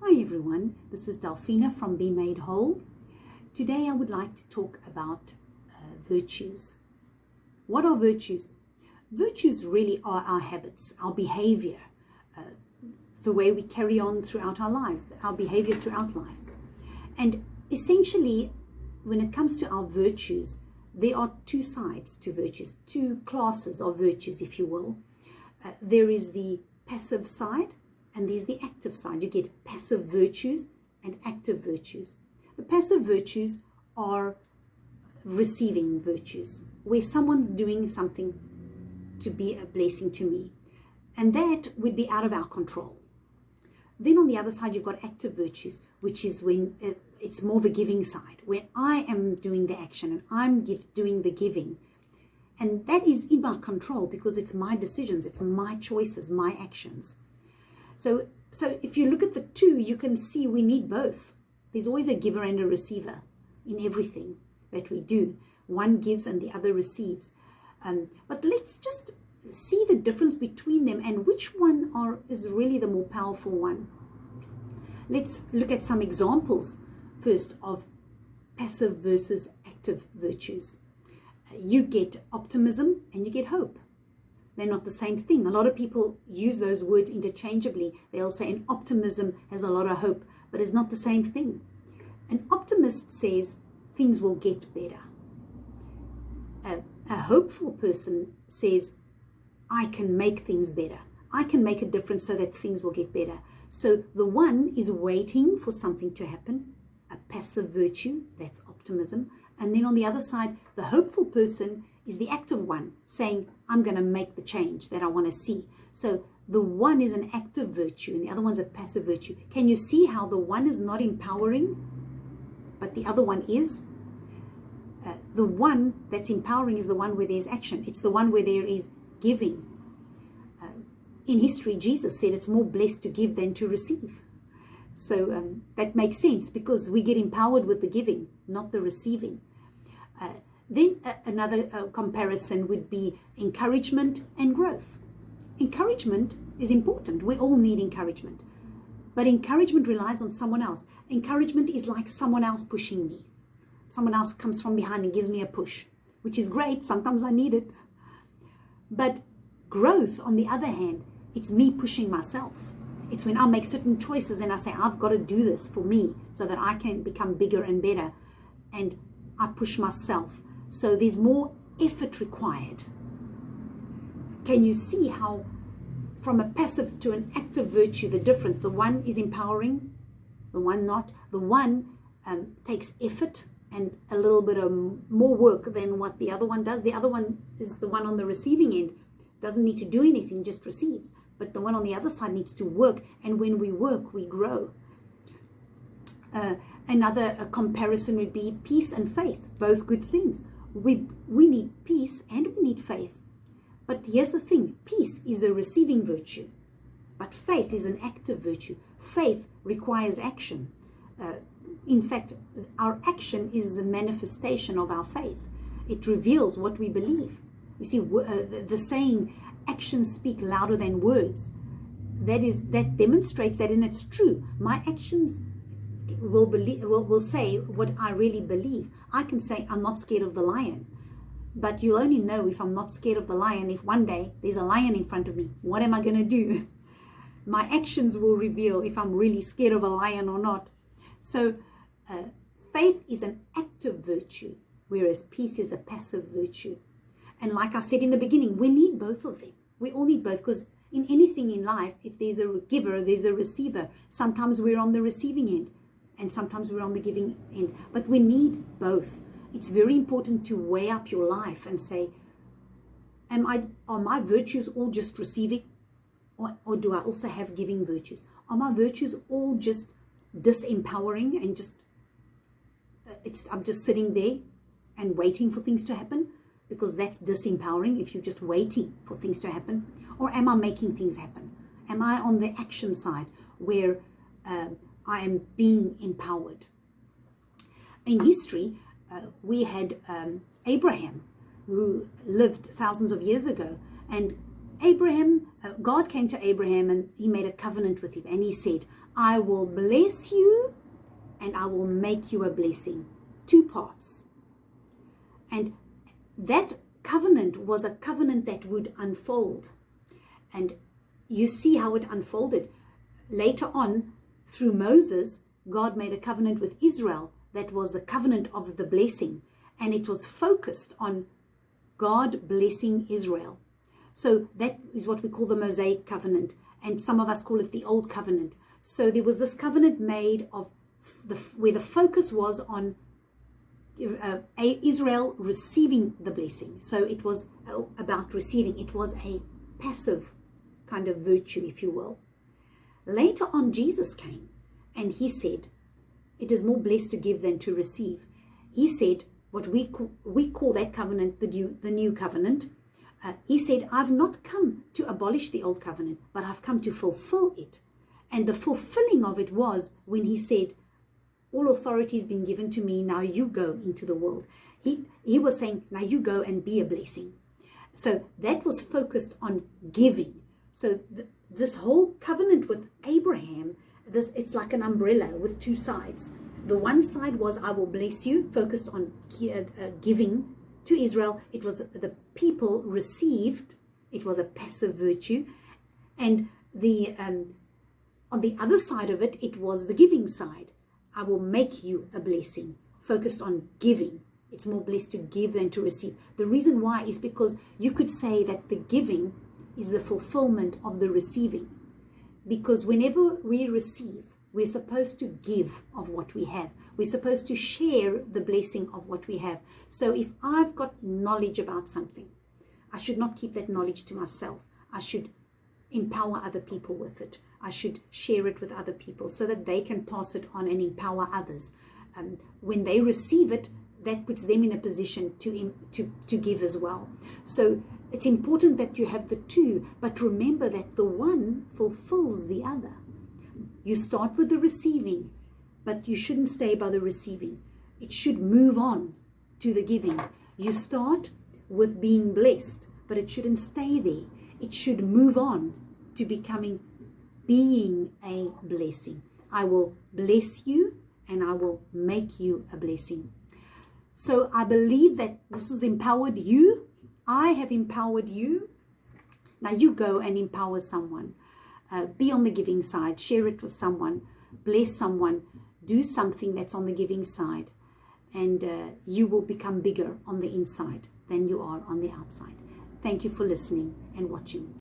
Hi everyone, this is Delphina from Be Made Whole. Today I would like to talk about virtues. What are virtues? Virtues really are our habits, our behavior, the way we carry on throughout our lives, our behavior throughout life. And essentially, when it comes to our virtues, there are two sides to virtues, two classes of virtues, if you will. There is the passive side and there's the active side. You get passive virtues and active virtues. The passive virtues are receiving virtues, where someone's doing something to be a blessing to me. And that would be out of our control. Then on the other side, you've got active virtues, which is when it's more the giving side, where I am doing the action and I'm doing the giving. And that is in my control because it's my decisions, it's my choices, my actions. So if you look at the two, you can see we need both. There's always a giver and a receiver in everything that we do. One gives and the other receives. But let's just see the difference between them and which one is really the more powerful one. Let's look at some examples first of passive versus active virtues. You get optimism and you get hope. They're not the same thing. A lot of people use those words interchangeably. They'll say an optimism has a lot of hope, but it's not the same thing. An optimist says things will get better. A hopeful person says, I can make things better. I can make a difference so that things will get better. So the one is waiting for something to happen, a passive virtue, that's optimism. And then on the other side, the hopeful person is the active one, saying, I'm going to make the change that I want to see. So the one is an active virtue and the other one's a passive virtue. Can you see how the one is not empowering, but the other one is? The one that's empowering is the one where there's action. It's the one where there is giving. In history, Jesus said it's more blessed to give than to receive. So that makes sense because we get empowered with the giving, not the receiving. Then another comparison would be encouragement and growth. Encouragement is important. We all need encouragement. But encouragement relies on someone else. Encouragement is like someone else pushing me. Someone else comes from behind and gives me a push, which is great. Sometimes I need it. But growth, on the other hand, it's me pushing myself. It's when I make certain choices and I say, I've got to do this for me so that I can become bigger and better. And I push myself. So there's more effort required. Can you see how from a passive to an active virtue, the difference? The one is empowering, the one not. The one takes effort and a little bit of more work than what the other one does. The other one is the one on the receiving end. Doesn't need to do anything, just receives. But the one on the other side needs to work. And when we work, we grow. Another comparison would be peace and faith, both good things. We need peace and we need faith. But here's the thing, peace is a receiving virtue, but faith is an active virtue. Faith requires action. In fact, our action is the manifestation of our faith. It reveals what we believe. You see, the saying, actions speak louder than words, that demonstrates that, and it's true. My actions will say what I really believe. I can say I'm not scared of the lion, but you'll only know if I'm not scared of the lion if one day there's a lion in front of me. What am I going to do? My actions will reveal if I'm really scared of a lion or not. So faith is an active virtue, whereas peace is a passive virtue. And like I said in the beginning, we need both of them. We all need both, because in anything in life, if there's a giver, there's a receiver. Sometimes we're on the receiving end and sometimes we're on the giving end. But we need both. It's very important to weigh up your life and say, are my virtues all just receiving? Or do I also have giving virtues? Are my virtues all just disempowering and I'm just sitting there and waiting for things to happen? Because that's disempowering if you're just waiting for things to happen. Or am I making things happen? Am I on the action side where I am being empowered? In history, we had Abraham, who lived thousands of years ago. And Abraham, God came to Abraham and he made a covenant with him. And he said, I will bless you and I will make you a blessing. 2 parts. And that covenant was a covenant that would unfold. And you see how it unfolded. Later on, through Moses, God made a covenant with Israel that was the covenant of the blessing. And it was focused on God blessing Israel. So that is what we call the Mosaic Covenant. And some of us call it the Old Covenant. So there was this covenant made of where the focus was on Israel receiving the blessing. So it was about receiving. It was a passive kind of virtue, if you will. Later on, Jesus came and he said, it is more blessed to give than to receive. He said, what we call that covenant, the new covenant. He said, I've not come to abolish the old covenant, but I've come to fulfill it. And the fulfilling of it was when he said, all authority has been given to me, now you go into the world. He was saying, now you go and be a blessing. So that was focused on giving. So this whole covenant with Abraham, it's like an umbrella with 2 sides. The one side was, I will bless you, focused on giving to Israel. It was the people received. It was a passive virtue. And on the other side of it, it was the giving side. I will make you a blessing, focused on giving. It's more blessed to give than to receive. The reason why is because you could say that the giving is the fulfillment of the receiving. Because whenever we receive, we're supposed to give of what we have. We're supposed to share the blessing of what we have. So if I've got knowledge about something, I should not keep that knowledge to myself. I should empower other people with it. I should share it with other people so that they can pass it on and empower others. When they receive it, that puts them in a position to give as well. So it's important that you have the 2, but remember that the one fulfills the other. You start with the receiving, but you shouldn't stay by the receiving. It should move on to the giving. You start with being blessed, but it shouldn't stay there. It should move on to being a blessing. I will bless you and I will make you a blessing. So I believe that this has empowered you. I have empowered you. Now you go and empower someone. Be on the giving side. Share it with someone. Bless someone. Do something that's on the giving side. And you will become bigger on the inside than you are on the outside. Thank you for listening and watching.